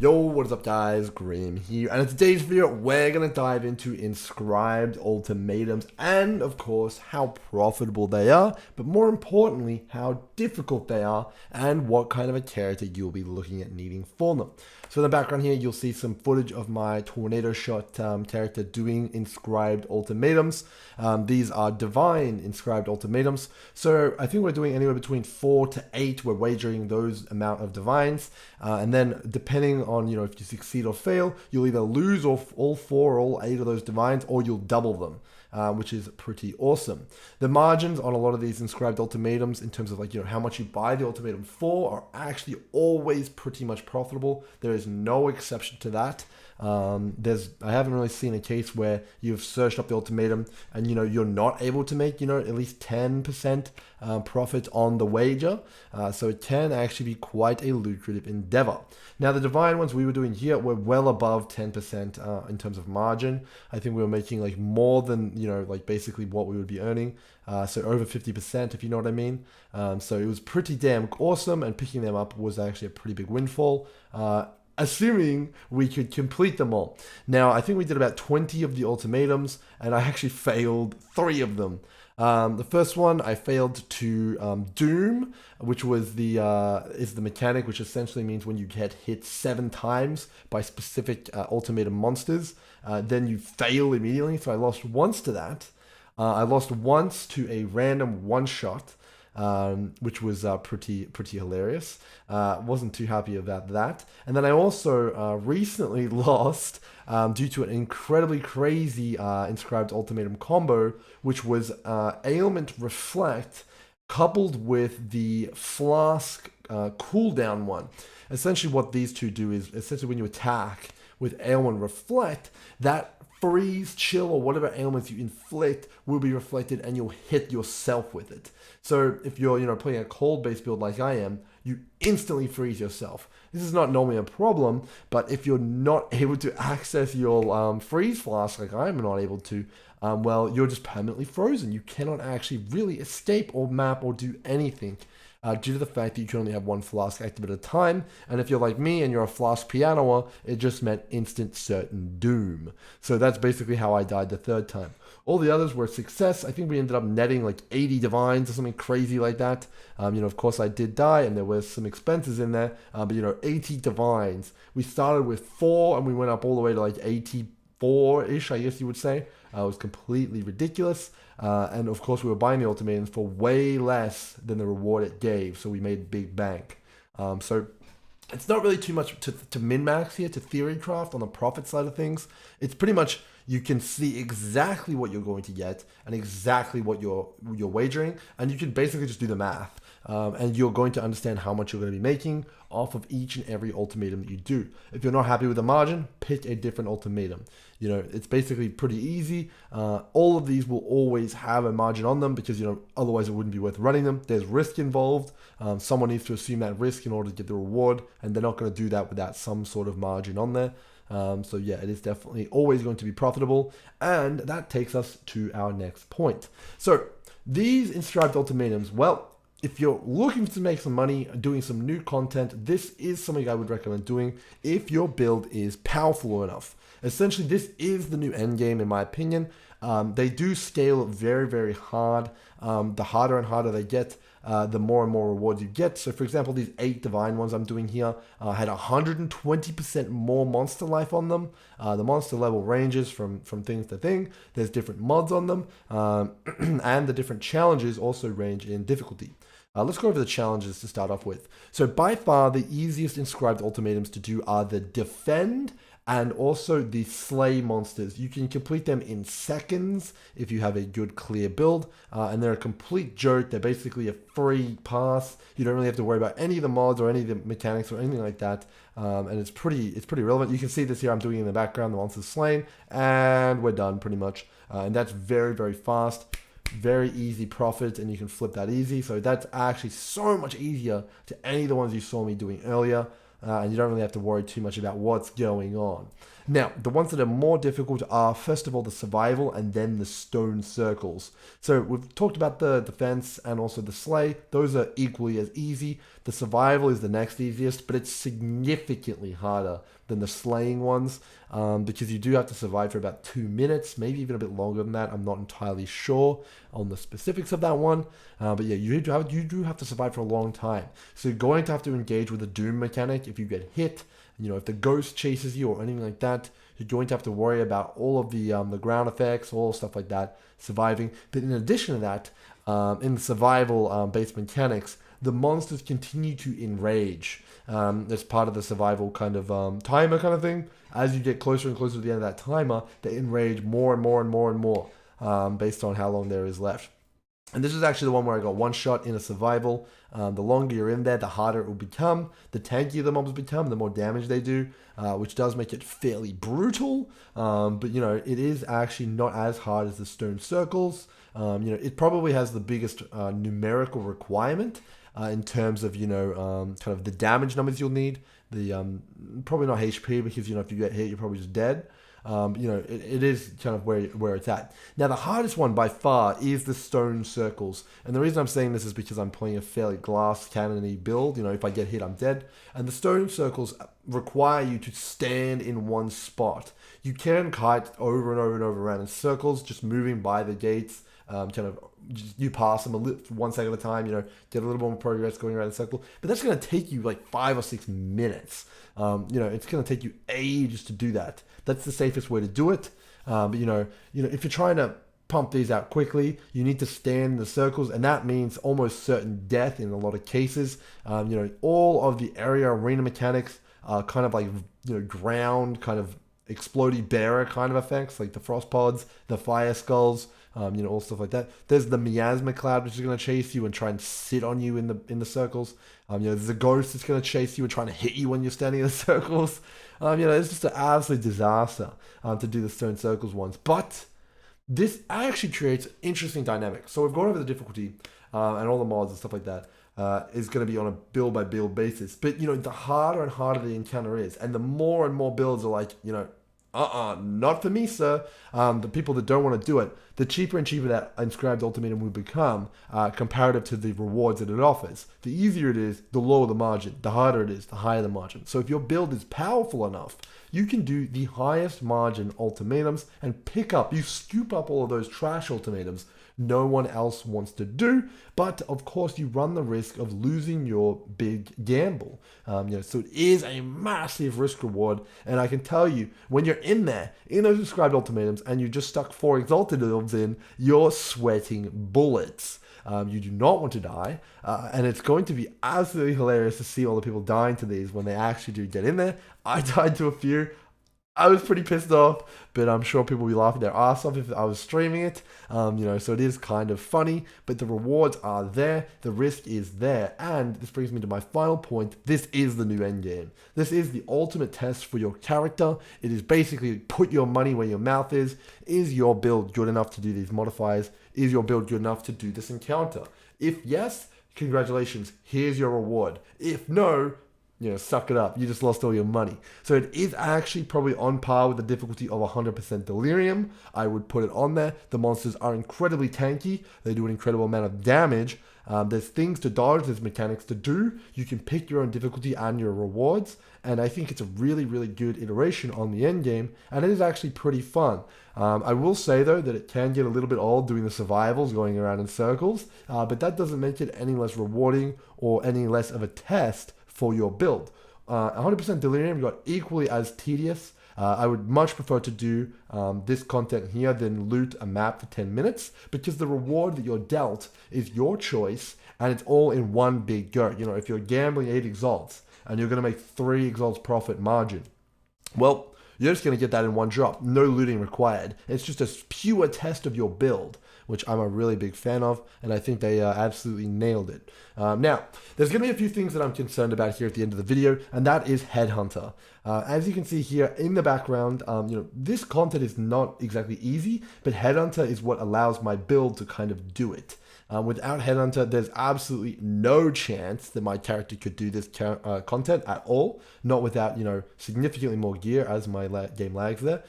Yo, what is up guys, Grim here, and in today's video we're going to dive into Inscribed Ultimatums and of course how profitable they are, but more importantly how difficult they are and what kind of a character you'll be looking at needing for them. So in the background here you'll see some footage of my tornado shot character doing Inscribed Ultimatums. These are divine Inscribed Ultimatums, so I think we're doing anywhere between 4 to 8, we're wagering those amount of divines, and then depending on, if you succeed or fail, you'll either lose all 4 or all 8 of those divines, or you'll double them, which is pretty awesome. The margins on a lot of these Inscribed Ultimatums in terms of how much you buy the ultimatum for are actually always pretty much profitable. There is no exception to that. I haven't really seen a case where you've searched up the ultimatum and you're not able to make at least 10% profit on the wager. So it can actually be quite a lucrative endeavor. Now the divine ones we were doing here were well above 10% in terms of margin. I think we were making more than basically what we would be earning. So over 50%, if you know what I mean. So it was pretty damn awesome, and picking them up was actually a pretty big windfall. Assuming we could complete them all. Now, I think we did about 20 of the ultimatums, and I actually failed 3 of them. The first one, I failed to Doom, which was is the mechanic, which essentially means when you get hit 7 times by specific ultimatum monsters, then you fail immediately. So I lost once to that. I lost once to a random one-shot, which was pretty hilarious. Wasn't too happy about that. And then I also recently lost due to an incredibly crazy Inscribed Ultimatum combo, which was Ailment Reflect coupled with the Flask cooldown one. Essentially what these two do is, essentially when you attack with Ailment Reflect, that freeze, chill, or whatever ailments you inflict will be reflected and you'll hit yourself with it. So if you're playing a cold-based build like I am, you instantly freeze yourself. This is not normally a problem, but if you're not able to access your freeze flask like I'm not able to, well, you're just permanently frozen. You cannot actually really escape or map or do anything. Due to the fact that you can only have one flask active at a time, and if you're like me and you're a flask pianoer, it just meant instant certain doom. So that's basically how I died the 3rd time. All the others were a success. I think we ended up netting 80 divines or something crazy like that. Of course I did die and there was some expenses in there, but 80 divines. We started with 4 and we went up all the way to 84-ish, I guess you would say. It was completely ridiculous. And of course we were buying the ultimatums for way less than the reward it gave, so we made big bank. So it's not really too much to min-max here, to theory craft on the profit side of things. It's pretty much you can see exactly what you're going to get and exactly what you're wagering, and you can basically just do the math. And you're going to understand how much you're going to be making off of each and every ultimatum that you do. If you're not happy with the margin, pick a different ultimatum. It's basically pretty easy. All of these will always have a margin on them because, otherwise it wouldn't be worth running them. There's risk involved. Someone needs to assume that risk in order to get the reward, and they're not going to do that without some sort of margin on there. So yeah, it is definitely always going to be profitable. And that takes us to our next point. So these Inscribed Ultimatums, well, if you're looking to make some money, doing some new content, this is something I would recommend doing if your build is powerful enough. Essentially, this is the new endgame in my opinion. They do scale very, very hard. The harder and harder they get, the more and more rewards you get. So for example, these 8 divine ones I'm doing here had 120% more monster life on them. The monster level ranges from thing to thing. There's different mods on them, and the different challenges also range in difficulty. Let's go over the challenges to start off with. So by far the easiest Inscribed Ultimatums to do are the defend and also the slay monsters. You can complete them in seconds if you have a good clear build, and they're a complete joke. They're basically a free pass. You don't really have to worry about any of the mods or any of the mechanics or anything like that, and it's pretty relevant. You can see this here. I'm doing it in the background. The monster's slain, and we're done pretty much. And that's very, very fast. Very easy profit, and you can flip that easy. So that's actually so much easier to any of the ones you saw me doing earlier. and you don't really have to worry too much about what's going on. Now, the ones that are more difficult are, first of all, the survival and then the stone circles. So we've talked about the defense and also the slay. Those are equally as easy. The survival is the next easiest, but it's significantly harder than the slaying ones, because you do have to survive for about 2 minutes, maybe even a bit longer than that. I'm not entirely sure on the specifics of that one, but yeah, you do have to survive for a long time. So you're going to have to engage with the doom mechanic if you get hit. If the ghost chases you or anything like that, you're going to have to worry about all of the ground effects, all stuff like that, surviving. But in addition to that, in the survival based mechanics, the monsters continue to enrage. As part of the survival kind of timer kind of thing. As you get closer and closer to the end of that timer, they enrage more and more and more and more, based on how long there is left. And this is actually the one where I got one shot in a survival. The longer you're in there, the harder it will become. The tankier the mobs become, the more damage they do, which does make it fairly brutal. But it is actually not as hard as the stone circles. It probably has the biggest numerical requirement in terms of kind of the damage numbers you'll need. The probably not HP, because if you get hit, you're probably just dead. It is kind of where it's at. Now, the hardest one by far is the stone circles. And the reason I'm saying this is because I'm playing a fairly glass cannon-y build. If I get hit, I'm dead. And the stone circles require you to stand in one spot. You can kite over and over and over around in circles, just moving by the gates. You pass them 1 second at a time, get a little more progress going around the circle. But that's going to take you like 5 or 6 minutes. It's going to take you ages to do that. That's the safest way to do it. But if you're trying to pump these out quickly, you need to stand in the circles, and that means almost certain death in a lot of cases. All of the area arena mechanics are kind of like, ground kind of explodey bearer kind of effects, like the frost pods, the fire skulls, all stuff like that. There's the miasma cloud, which is going to chase you and try and sit on you in the circles. There's a ghost that's going to chase you and trying to hit you when you're standing in the circles. It's just an absolute disaster to do the stone circles ones. But this actually creates an interesting dynamic. So we've gone over the difficulty and all the mods and stuff like that. Is going to be on a build by build basis. But the harder and harder the encounter is, and the more and more builds are like, not for me, sir. The people that don't want to do it, the cheaper and cheaper that Inscribed Ultimatum will become, comparative to the rewards that it offers. The easier it is, the lower the margin. The harder it is, the higher the margin. So if your build is powerful enough, you can do the highest margin ultimatums and you scoop up all of those trash ultimatums no one else wants to do, but of course you run the risk of losing your big gamble. So it is a massive risk reward, and I can tell you, when you're in there, in those Inscribed Ultimatums, and you just stuck 4 Exalted Elves in, you're sweating bullets. You do not want to die, and it's going to be absolutely hilarious to see all the people dying to these when they actually do get in there. I died to a few. I was pretty pissed off, but I'm sure people will be laughing their ass off if I was streaming it. So it is kind of funny, but the rewards are there, the risk is there, and this brings me to my final point. This is the new endgame. This is the ultimate test for your character. It is basically put your money where your mouth is. Is your build good enough to do these modifiers? Is your build good enough to do this encounter? If yes, congratulations, here's your reward. If no, suck it up. You just lost all your money. So it is actually probably on par with the difficulty of 100% Delirium. I would put it on there. The monsters are incredibly tanky. They do an incredible amount of damage. There's things to dodge. There's mechanics to do. You can pick your own difficulty and your rewards. And I think it's a really, really good iteration on the end game. And it is actually pretty fun. I will say, though, that it can get a little bit old doing the survivals, going around in circles. But that doesn't make it any less rewarding or any less of a test for your build. 100% Delirium got equally as tedious. I would much prefer to do this content here than loot a map for 10 minutes, because the reward that you're dealt is your choice, and it's all in one big go. If you're gambling 8 exalts and you're going to make 3 exalts profit margin, well, you're just going to get that in one drop. No looting required. It's just a pure test of your build, which I'm a really big fan of, and I think they absolutely nailed it. Now, there's going to be a few things that I'm concerned about here at the end of the video, and that is Headhunter. As you can see here in the background, this content is not exactly easy, but Headhunter is what allows my build to kind of do it. Without Headhunter, there's absolutely no chance that my character could do this content at all, not without, significantly more gear as my game lags there.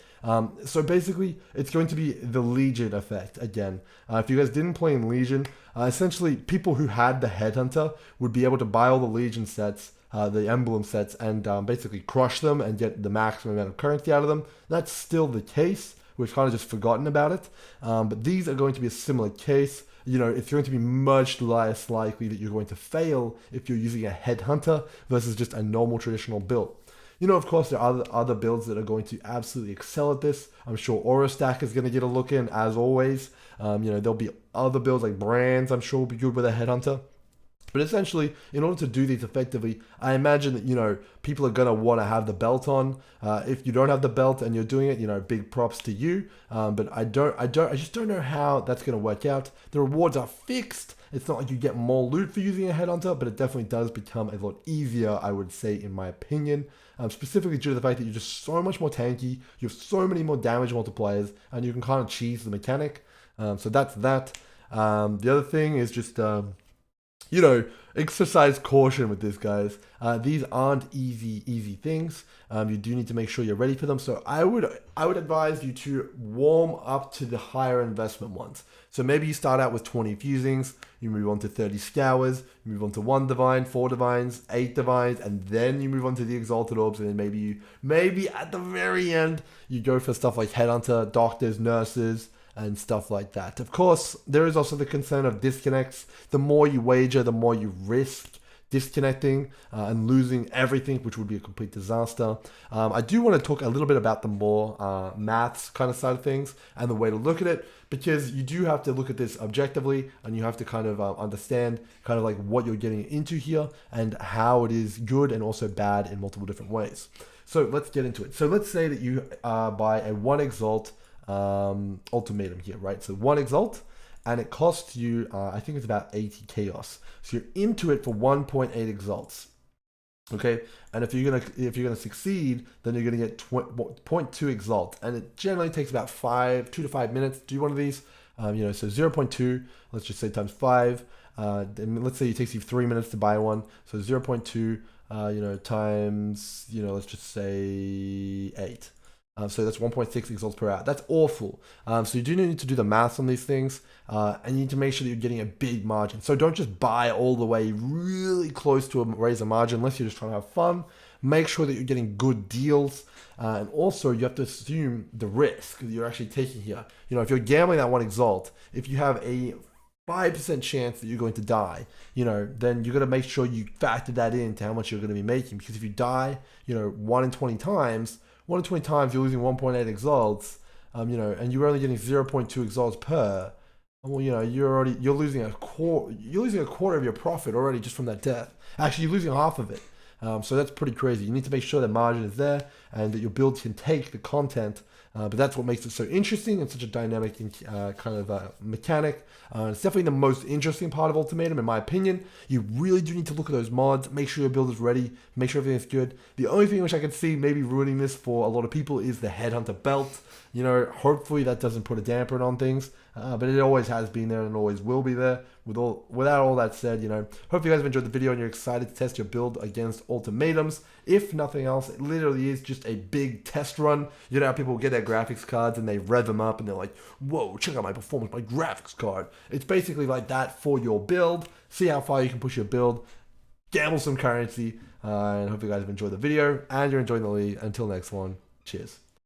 So basically, it's going to be the Legion effect again. If you guys didn't play in Legion, essentially people who had the Headhunter would be able to buy all the Legion sets, the emblem sets, and basically crush them and get the maximum amount of currency out of them. That's still the case. We've kind of just forgotten about it. But these are going to be a similar case. It's going to be much less likely that you're going to fail if you're using a Headhunter versus just a normal traditional build. Of course, there are other builds that are going to absolutely excel at this. I'm sure Aura Stack is going to get a look in, as always. There'll be other builds like Brands, I'm sure will be good with a Headhunter. But essentially, in order to do these effectively, I imagine that, people are going to want to have the belt on. If you don't have the belt and you're doing it, big props to you. But I just don't know how that's going to work out. The rewards are fixed. It's not like you get more loot for using a Headhunter, but it definitely does become a lot easier, I would say, in my opinion. Specifically due to the fact that you're just so much more tanky, you have so many more damage multipliers, and you can kind of cheese the mechanic. So that's that. The other thing is just... exercise caution with this, guys. These aren't easy things. You do need to make sure you're ready for them. So I would advise you to warm up to the higher investment ones. So maybe you start out with 20 fusings, you move on to 30 scours, you move on to 1 divine, 4 divines, 8 divines, and then you move on to the exalted orbs, and then maybe at the very end you go for stuff like Headhunter, doctors, nurses, and stuff like that. Of course, there is also the concern of disconnects. The more you wager, the more you risk disconnecting and losing everything, which would be a complete disaster. I do want to talk a little bit about the more maths kind of side of things and the way to look at it, because you do have to look at this objectively, and you have to kind of understand kind of like what you're getting into here and how it is good and also bad in multiple different ways. So let's get into it. So let's say that you buy a 1 exalt ultimatum here, right? So 1 exalt, and it costs you I think it's about 80 chaos. So you're into it for 1.8 exalts. Okay, and if you're gonna succeed, then you're gonna get 0.2 exalt, and it generally takes about 2 to 5 minutes to do one of these. So 0.2, let's just say times 5. Then let's say it takes you 3 minutes to buy one. So 0.2, times let's just say 8. So that's 1.6 exalts per hour. That's awful. So you do need to do the maths on these things, and you need to make sure that you're getting a big margin. So don't just buy all the way really close to a razor margin unless you're just trying to have fun. Make sure that you're getting good deals, and also you have to assume the risk that you're actually taking here. If you're gambling that 1 exalt, if you have a 5% chance that you're going to die, then you're going to make sure you factor that into how much you're going to be making. Because if you die, 1 in 20 times, you're losing 1.8 exalts, and you're only getting 0.2 exalts per. Well, you're losing a quarter of your profit already just from that death. Actually, you're losing half of it. So that's pretty crazy. You need to make sure that margin is there and that your build can take the content. But that's what makes it so interesting and such a dynamic kind of mechanic. It's definitely the most interesting part of Ultimatum, in my opinion. You really do need to look at those mods, make sure your build is ready, make sure everything's good. The only thing which I can see maybe ruining this for a lot of people is the Headhunter belt. Hopefully that doesn't put a damper on things, but it always has been there and always will be there. Without all that said, hope you guys have enjoyed the video and you're excited to test your build against Ultimatums. If nothing else, it literally is just a big test run. How people get their graphics cards and they rev them up and they're like, whoa, check out my performance, my graphics card. It's basically like that for your build. See how far you can push your build, gamble some currency, and hope you guys have enjoyed the video and you're enjoying the league. Until next one, cheers.